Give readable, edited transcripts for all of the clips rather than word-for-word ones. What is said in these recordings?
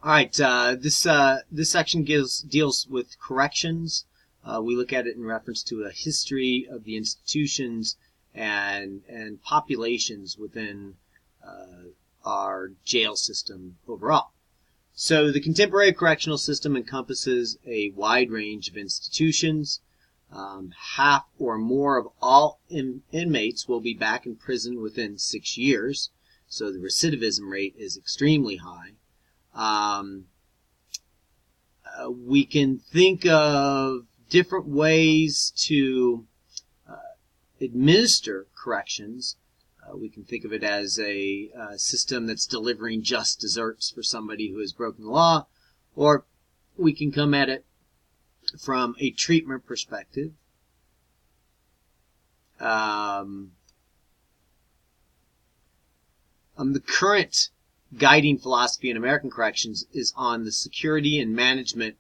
All right, this section deals with corrections. We look at it in reference to a history of the institutions and populations within our jail system overall. So the contemporary correctional system encompasses a wide range of institutions. Half or more of all inmates will be back in prison within 6 years, so the recidivism rate is extremely high. We can think of different ways to administer corrections. We can think of it as a system that's delivering just desserts for somebody who has broken the law, or we can come at it from a treatment perspective. The current guiding philosophy in American corrections is on the security and management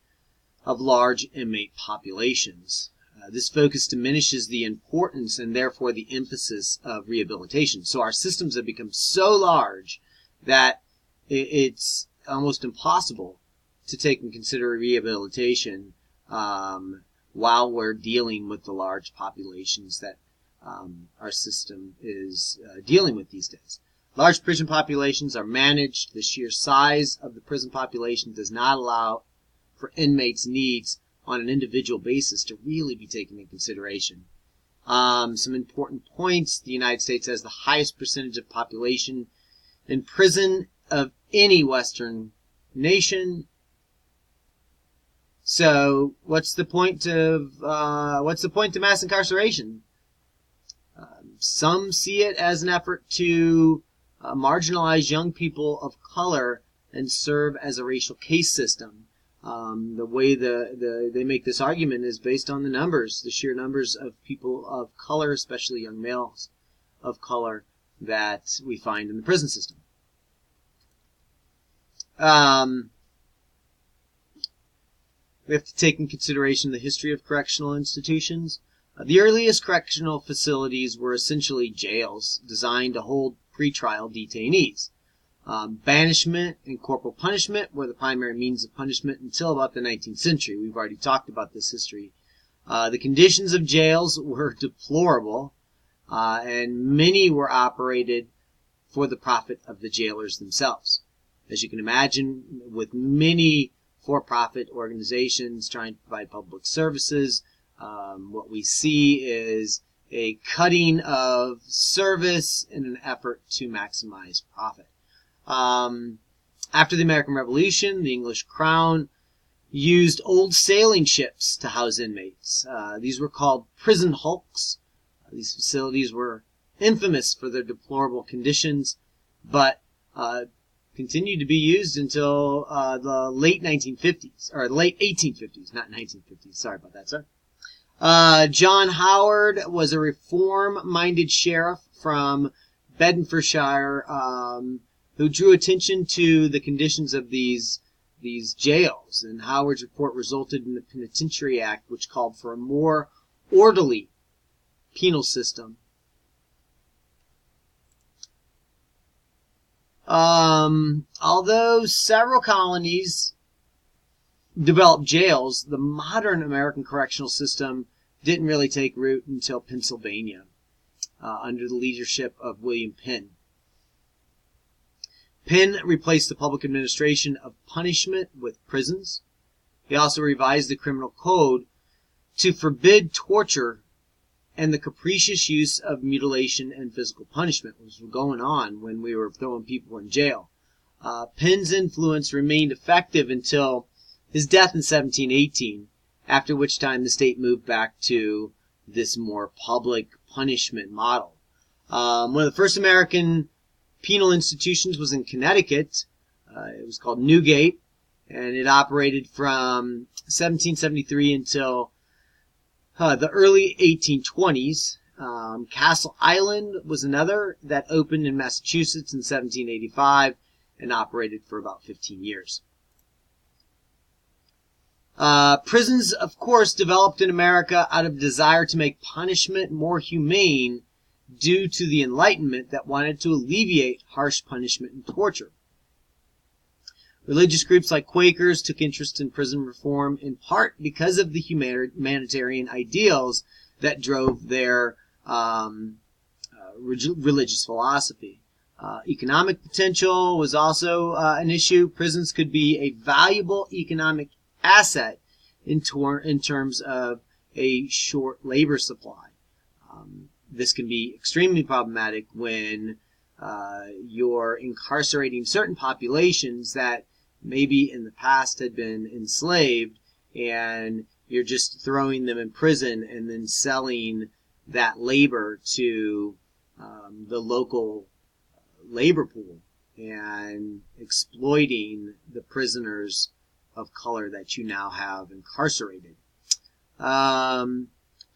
of large inmate populations. This focus diminishes the importance and therefore the emphasis of rehabilitation. So our systems have become so large that it's almost impossible to take and consider rehabilitation while we're dealing with the large populations that our system is dealing with these days. Large prison populations are managed. The sheer size of the prison population does not allow for inmates' needs on an individual basis to really be taken into consideration. Some important points. The United States has the highest percentage of population in prison of any Western nation. So what's the point of mass incarceration? Some see it as an effort to marginalize young people of color and serve as a racial case system. The way they make this argument is based on the numbers, the sheer numbers of people of color, especially young males of color, that we find in the prison system. We have to take in consideration the history of correctional institutions. The earliest correctional facilities were essentially jails designed to hold pretrial detainees. Banishment and corporal punishment were the primary means of punishment until about the 19th century. We've already talked about this history. The conditions of jails were deplorable, and many were operated for the profit of the jailers themselves. As you can imagine, with many for-profit organizations trying to provide public services, what we see is a cutting of service in an effort to maximize profit. After the American Revolution, the English Crown used old sailing ships to house inmates. These were called prison hulks. These facilities were infamous for their deplorable conditions, but continued to be used until the late 1950s, or late 1850s, not 1950s. Sorry about that, sir. John Howard was a reform-minded sheriff from Bedfordshire who drew attention to the conditions of these jails. And Howard's report resulted in the Penitentiary Act, which called for a more orderly penal system. Although several colonies developed jails, the modern American correctional system didn't really take root until Pennsylvania, under the leadership of William Penn. Penn replaced the public administration of punishment with prisons. He also revised the criminal code to forbid torture and the capricious use of mutilation and physical punishment, which was going on when we were throwing people in jail. Penn's influence remained effective until his death in 1718, after which time the state moved back to this more public punishment model. One of the first American penal institutions was in Connecticut. It was called Newgate, and it operated from 1773 until the early 1820s. Castle Island was another that opened in Massachusetts in 1785 and operated for about 15 years. Prisons, of course, developed in America out of desire to make punishment more humane due to the Enlightenment that wanted to alleviate harsh punishment and torture. Religious groups like Quakers took interest in prison reform in part because of the humanitarian ideals that drove their religious philosophy. Economic potential was also an issue. Prisons could be a valuable economic asset in terms of a short labor supply. This can be extremely problematic when you're incarcerating certain populations that maybe in the past had been enslaved, and you're just throwing them in prison and then selling that labor to the local labor pool and exploiting the prisoners of color that you now have incarcerated. Penn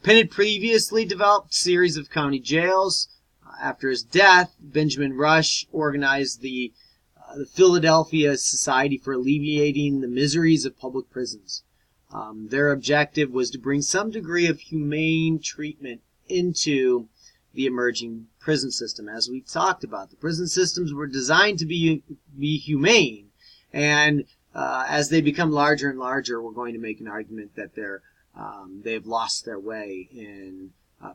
had previously developed a series of county jails. After his death, Benjamin Rush organized the Philadelphia Society for Alleviating the Miseries of Public Prisons. Their objective was to bring some degree of humane treatment into the emerging prison system. As we talked about, the prison systems were designed to be humane, and as they become larger and larger, we're going to make an argument that they have lost their way in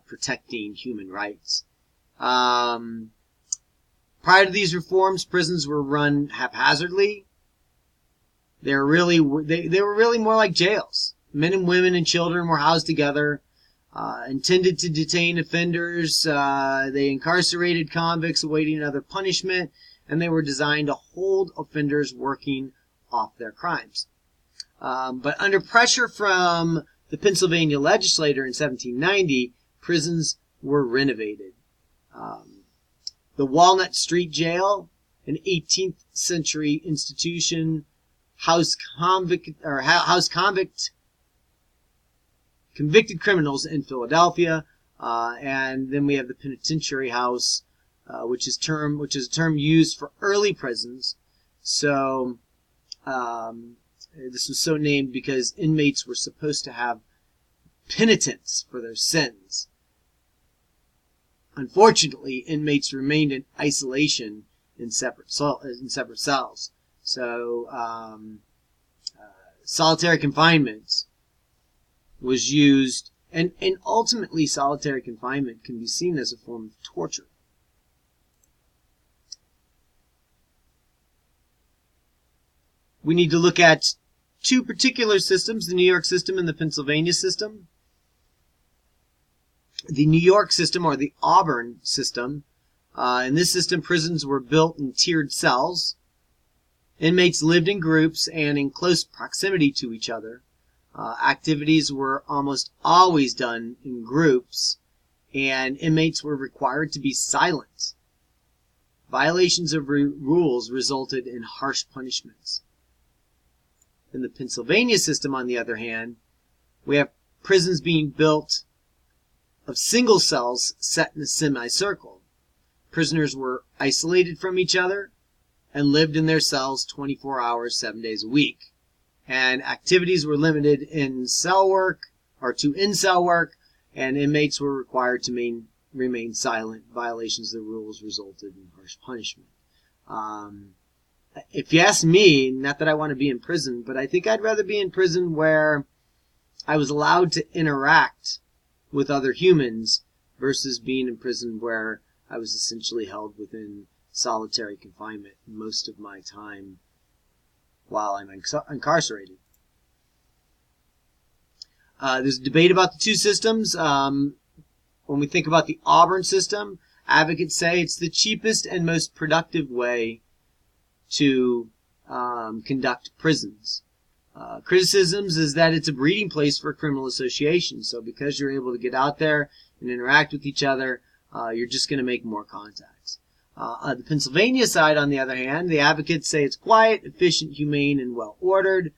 protecting human rights. Prior to these reforms, prisons were run haphazardly. They were really more like jails. Men and women and children were housed together, intended to detain offenders. They incarcerated convicts awaiting another punishment, and they were designed to hold offenders working off their crimes. But under pressure from the Pennsylvania legislature in 1790, prisons were renovated. The Walnut Street Jail, an 18th century institution, housed convicted criminals in Philadelphia, and then we have the Penitentiary House, which is a term used for early prisons. So this was so named because inmates were supposed to have penitence for their sins. Unfortunately, inmates remained in isolation in separate cells. So solitary confinement was used, and ultimately solitary confinement can be seen as a form of torture. We need to look at two particular systems, the New York system and the Pennsylvania system. The New York system, or the Auburn system, in this system, prisons were built in tiered cells. Inmates lived in groups and in close proximity to each other. Activities were almost always done in groups, and inmates were required to be silent. Violations of rules resulted in harsh punishments. In the Pennsylvania system, on the other hand, we have prisons being built of single cells set in a semicircle. Prisoners were isolated from each other and lived in their cells 24 hours, 7 days a week. And activities were limited in cell work, or to in-cell work, and inmates were required to remain silent. Violations of the rules resulted in harsh punishment. If you ask me, not that I want to be in prison, but I think I'd rather be in prison where I was allowed to interact with other humans versus being in prison where I was essentially held within solitary confinement most of my time while I'm incarcerated. There's a debate about the two systems. When we think about the Auburn system, advocates say it's the cheapest and most productive way to conduct prisons. Criticisms is that it's a breeding place for criminal association. So because you're able to get out there and interact with each other, you're just going to make more contacts. On the Pennsylvania side, on the other hand, the advocates say it's quiet, efficient, humane, and well-ordered,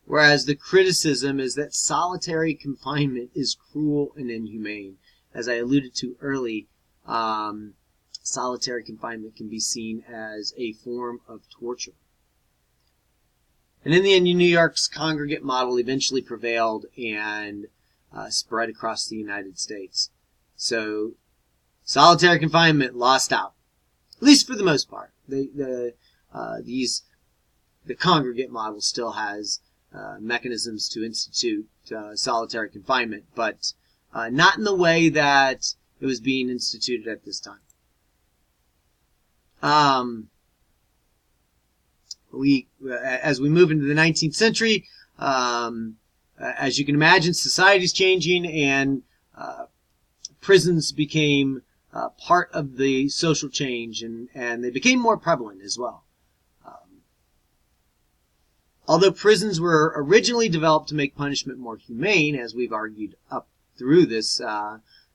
whereas the criticism is that solitary confinement is cruel and inhumane. As I alluded to early, solitary confinement can be seen as a form of torture. And in the end, New York's congregate model eventually prevailed and spread across the United States. So solitary confinement lost out, at least for the most part. These the congregate model still has mechanisms to institute solitary confinement, but not in the way that it was being instituted at this time. As we move into the 19th century, as you can imagine, society's changing, and prisons became part of the social change, and they became more prevalent as well. Although prisons were originally developed to make punishment more humane, as we've argued up through this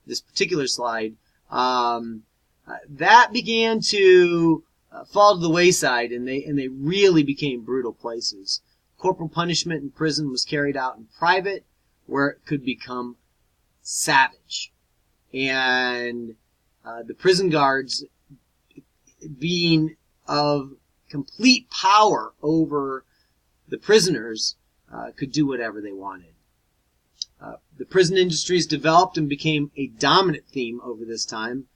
this particular slide, that began to fall to the wayside, and they really became brutal places. Corporal punishment in prison was carried out in private, where it could become savage. And the prison guards, being of complete power over the prisoners, could do whatever they wanted. The prison industries developed and became a dominant theme over this time.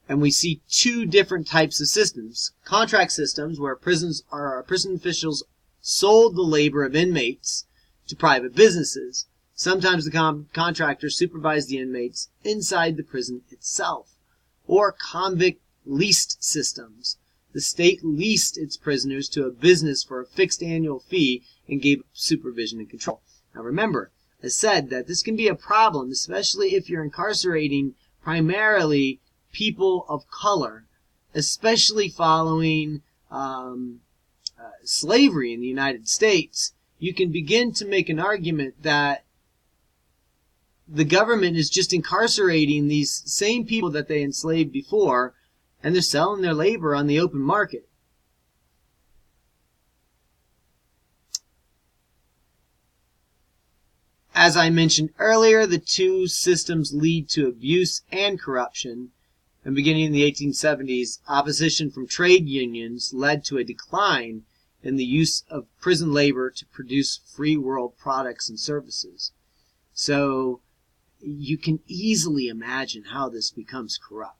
And we see two different types of systems. Contract systems, where prison officials sold the labor of inmates to private businesses. Sometimes the contractor supervised the inmates inside the prison itself. Or convict leased systems. The state leased its prisoners to a business for a fixed annual fee and gave supervision and control. Now remember, I said that this can be a problem, especially if you're incarcerating primarily people of color, especially following slavery in the United States. You can begin to make an argument that the government is just incarcerating these same people that they enslaved before, and they're selling their labor on the open market. As I mentioned earlier, the two systems lead to abuse and corruption. And beginning in the 1870s, opposition from trade unions led to a decline in the use of prison labor to produce free world products and services. So you can easily imagine how this becomes corrupt.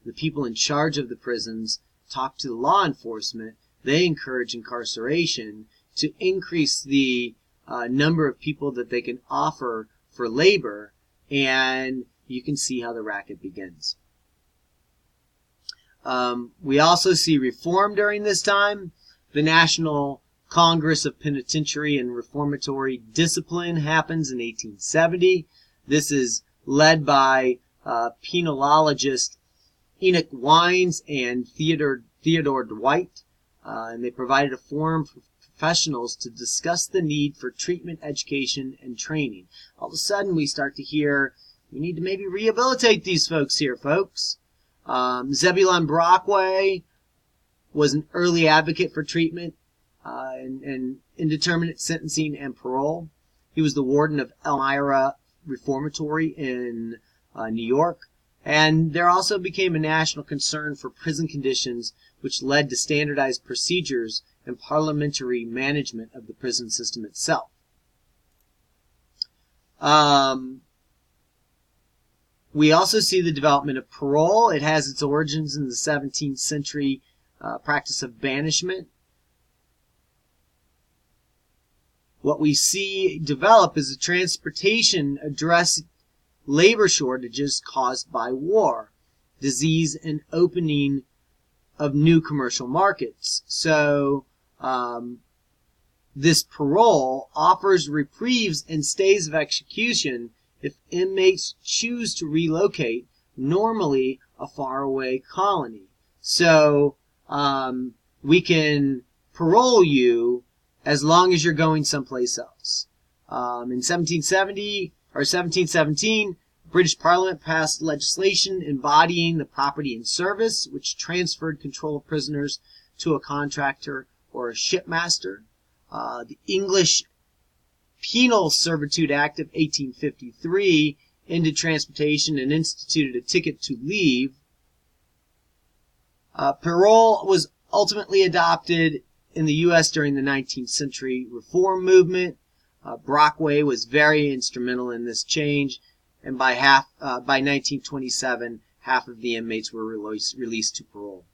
The people in charge of the prisons talk to the law enforcement. They encourage incarceration to increase the number of people that they can offer for labor, and you can see how the racket begins. We also see reform during this time. The National Congress of Penitentiary and Reformatory Discipline happens in 1870. This is led by penologist Enoch Wines and Theodore Dwight, and they provided a forum for professionals to discuss the need for treatment, education, and training. All of a sudden, we start to hear, we need to maybe rehabilitate these folks here, folks. Zebulon Brockway was an early advocate for treatment and indeterminate sentencing and parole. He was the warden of Elmira Reformatory in New York. And there also became a national concern for prison conditions, which led to standardized procedures and parliamentary management of the prison system itself. We also see the development of parole. It has its origins in the 17th century practice of banishment. What we see develop is a transportation address labor shortages caused by war, disease, and opening of new commercial markets. So this parole offers reprieves and stays of execution if inmates choose to relocate, normally a faraway colony. So we can parole you as long as you're going someplace else. In 1717, British Parliament passed legislation embodying the property in service, which transferred control of prisoners to a contractor or a shipmaster. The English Penal Servitude Act of 1853 ended transportation and instituted a ticket to leave. Parole was ultimately adopted in the U.S. during the 19th century reform movement. Brockway was very instrumental in this change, and by 1927, half of the inmates were released to parole.